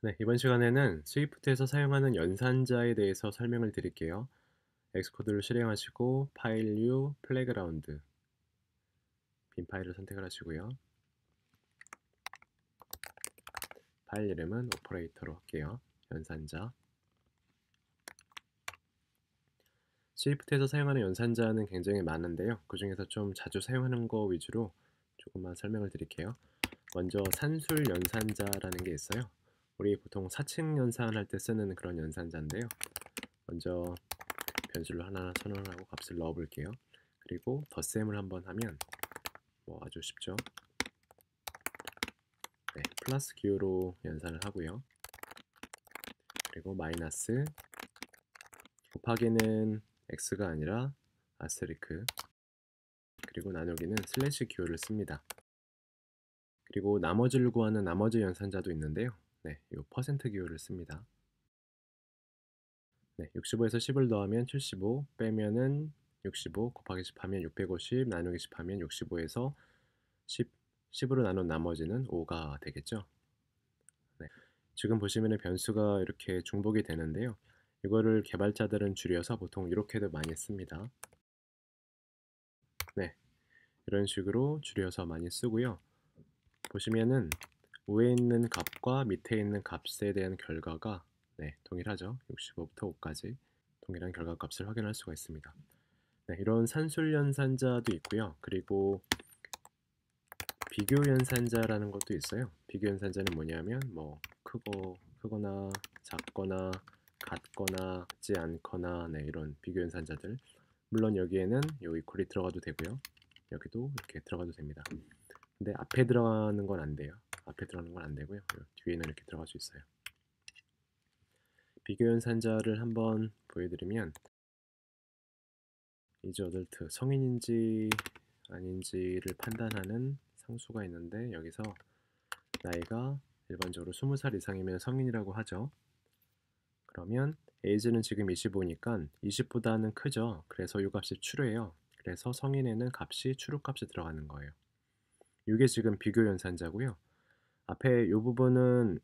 네, 이번 시간에는 스위프트에서 사용하는 연산자에 대해서 설명을 드릴게요. 엑스코드를 실행하시고 파일 뉴 플레이그라운드 빈 파일을 선택을 하시고요. 파일 이름은 오퍼레이터로 할게요. 연산자. 스위프트에서 사용하는 연산자는 굉장히 많은데요. 그 중에서 좀 자주 사용하는 거 위주로 조금만 설명을 드릴게요. 먼저 산술 연산자라는 게 있어요. 우리 보통 사칙 연산할 때 쓰는 그런 연산자인데요. 먼저 변수를 하나 선언을 하고 값을 넣어 볼게요. 그리고 덧셈을 한번 하면 아주 쉽죠. 네, 플러스 기호로 연산을 하고요. 그리고 마이너스 곱하기는 x가 아니라 아스테리크, 그리고 나누기는 슬래시 기호를 씁니다. 그리고 나머지를 구하는 나머지 연산자도 있는데요. 네, 이 퍼센트 기호를 씁니다. 네, 65에서 10을 더하면 75, 빼면은 65, 곱하기 10 하면 650, 나누기 10 하면 65에서 10으로 나눈 나머지는 5가 되겠죠. 네, 지금 보시면 변수가 이렇게 중복이 되는데요. 이거를 개발자들은 줄여서 보통 이렇게도 많이 씁니다. 네, 이런 식으로 줄여서 많이 쓰고요. 보시면은 위에 있는 값과 밑에 있는 값에 대한 결과가 동일하죠. 65부터 5까지 동일한 결과값을 확인할 수가 있습니다. 네, 이런 산술연산자도 있고요. 그리고 비교연산자라는 것도 있어요. 비교연산자는 뭐냐면 크거나 작거나 같거나 같지 않거나 이런 비교연산자들. 물론 여기에는 요 이퀄이 들어가도 되고요. 여기도 이렇게 들어가도 됩니다. 근데 앞에 들어가는 건 안 돼요. 앞에 들어가는 건 안 되고요. 뒤에는 이렇게 들어갈 수 있어요. 비교연산자를 한번 보여드리면 이즈 어덜트 성인인지 아닌지를 판단하는 상수가 있는데, 여기서 나이가 일반적으로 20살 이상이면 성인이라고 하죠. 그러면 age는 지금 25니까 20보다는 크죠. 그래서 이 값이 true예요. 그래서 성인에는 값이 true 값이 들어가는 거예요. 이게 지금 비교 연산자고요. 앞에 이 부분은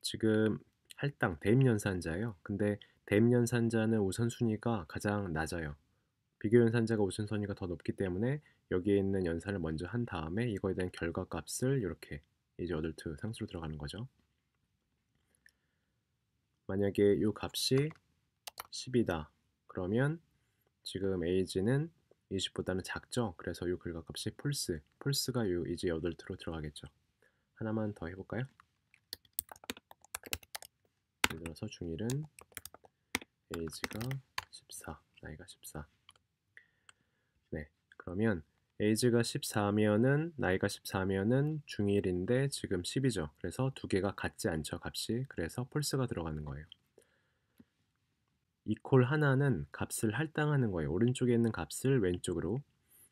지금 할당 대입 연산자예요. 근데 대입 연산자는 우선순위가 가장 낮아요. 비교 연산자가 우선순위가 더 높기 때문에 여기에 있는 연산을 먼저 한 다음에 이거에 대한 결과값을 이렇게 이제 어덜트 상수로 들어가는 거죠. 만약에 이 값이 10이다. 그러면 지금 age는 20보다는 작죠. 그래서 이 결과값이 폴스가 이 이제 어덜트로 들어가겠죠. 하나만 더 해볼까요? 예를 들어서 중1은 age가 14, 나이가 14. 네, 그러면 age가 14면은 나이가 14면은 중1인데 지금 10이죠. 그래서 두 개가 같지 않죠, 값이. 그래서 폴스가 들어가는 거예요. 이퀄 하나는 값을 할당하는 거예요. 오른쪽에 있는 값을 왼쪽으로.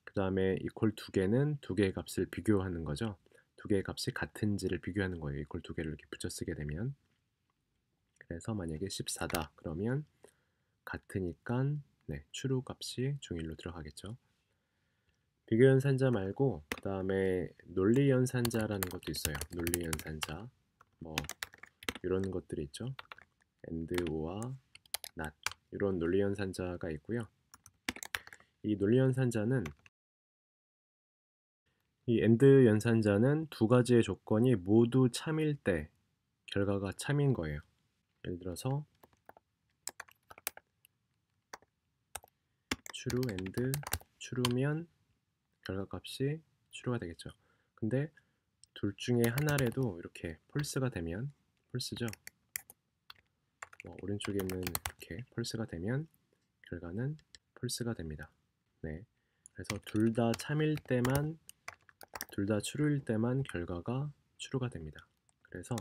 그 다음에 이퀄 두 개는 두 개의 값을 비교하는 거죠. 두 개의 값이 같은지를 비교하는 거예요. 이퀄 두 개를 이렇게 붙여 쓰게 되면. 그래서 만약에 14다 그러면 같으니까 true 값이 중1로 들어가겠죠. 비교연산자 말고 그 다음에 논리연산자라는 것도 있어요. 논리연산자 이런 것들이 있죠. and, or와 not 이런 논리연산자가 있고요. 이 논리연산자는 이 and 연산자는 두 가지의 조건이 모두 참일 때 결과가 참인 거예요. 예를 들어서 true and true면 결과값이 true가 되겠죠. 근데 둘 중에 하나라도 이렇게 false가 되면 false죠. 오른쪽에 있는 이렇게 false가 되면 결과는 false가 됩니다. 네, 그래서 둘 다 참일 때만, 둘 다 true일 때만 결과가 true가 됩니다. 그래서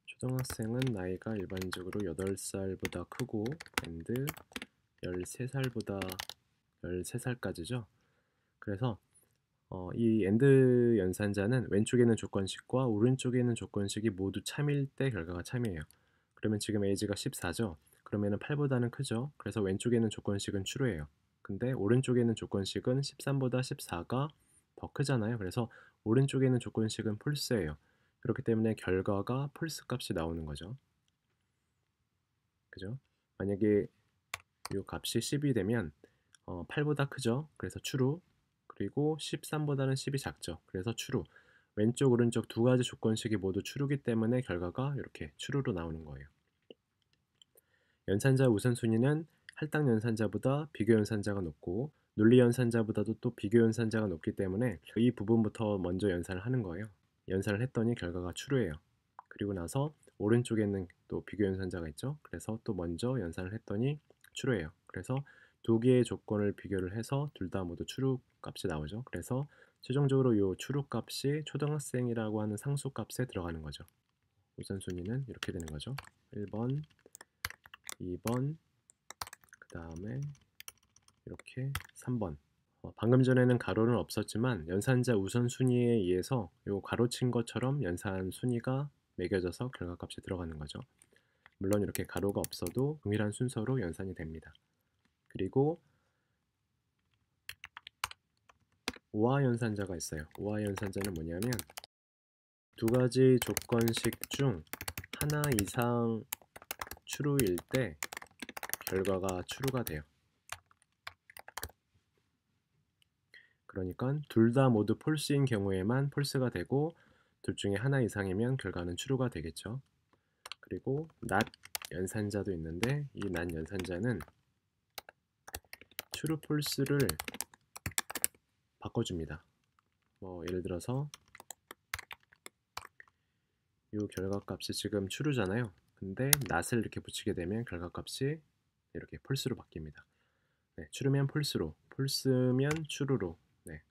초등학생은 나이가 일반적으로 8살보다 크고 and 13살보다 13살까지죠. 그래서 이 and 연산자는 왼쪽에 있는 조건식과 오른쪽에 있는 조건식이 모두 참일 때 결과가 참이에요. 그러면 지금 age가 14죠. 그러면은 8보다는 크죠. 그래서 왼쪽에 있는 조건식은 true예요. 근데 오른쪽에 있는 조건식은 13보다 14가 더 크잖아요. 그래서 오른쪽에 있는 조건식은 폴스예요. 그렇기 때문에 결과가 폴스 값이 나오는 거죠. 그죠? 만약에 이 값이 10이 되면 8보다 크죠? 그래서 true. 그리고 13보다는 10이 작죠? 그래서 true. 왼쪽 오른쪽 두 가지 조건식이 모두 true이기 때문에 결과가 이렇게 true로 나오는 거예요. 연산자 우선순위는 할당 연산자보다 비교 연산자가 높고 논리 연산자보다도 또 비교 연산자가 높기 때문에 이 부분부터 먼저 연산을 하는 거예요. 연산을 했더니 결과가 true예요. 그리고 나서 오른쪽에 있는 또 비교 연산자가 있죠. 그래서 또 먼저 연산을 했더니 true예요. 그래서 두 개의 조건을 비교를 해서 둘 다 모두 true 값이 나오죠. 그래서 최종적으로 이 true 값이 초등학생이라고 하는 상수 값에 들어가는 거죠. 우선순위는 이렇게 되는 거죠. 1번, 2번, 그 다음에 이렇게 3번. 방금 전에는 가로는 없었지만 연산자 우선순위에 의해서 이 가로친 것처럼 연산 순위가 매겨져서 결과값이 들어가는 거죠. 물론 이렇게 가로가 없어도 동일한 순서로 연산이 됩니다. 그리고 우화 연산자가 있어요. 우화 연산자는 뭐냐면 두 가지 조건식 중 하나 이상 true일 때 결과가 true가 돼요. 그러니까 둘 다 모두 false인 경우에만 false가 되고 둘 중에 하나 이상이면 결과는 true가 되겠죠. 그리고 not 연산자도 있는데 이 not 연산자는 true, false를 바꿔줍니다. 예를 들어서 이 결과값이 지금 true잖아요. 근데 not을 이렇게 붙이게 되면 결과값이 이렇게 false로 바뀝니다. 네, true면 false로, false면 true로 네,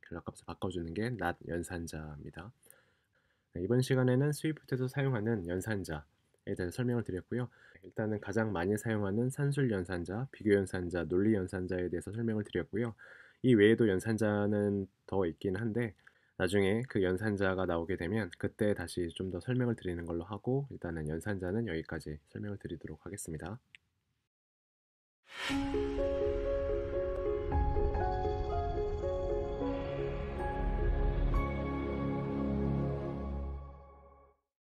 결과값을 바꿔주는 게 not 연산자입니다. 네, 이번 시간에는 스위프트에서 사용하는 연산자에 대해서 설명을 드렸고요. 일단은 가장 많이 사용하는 산술 연산자, 비교 연산자, 논리 연산자에 대해서 설명을 드렸고요. 이 외에도 연산자는 더 있긴 한데 나중에 그 연산자가 나오게 되면 그때 다시 좀 더 설명을 드리는 걸로 하고 일단은 연산자는 여기까지 설명을 드리도록 하겠습니다.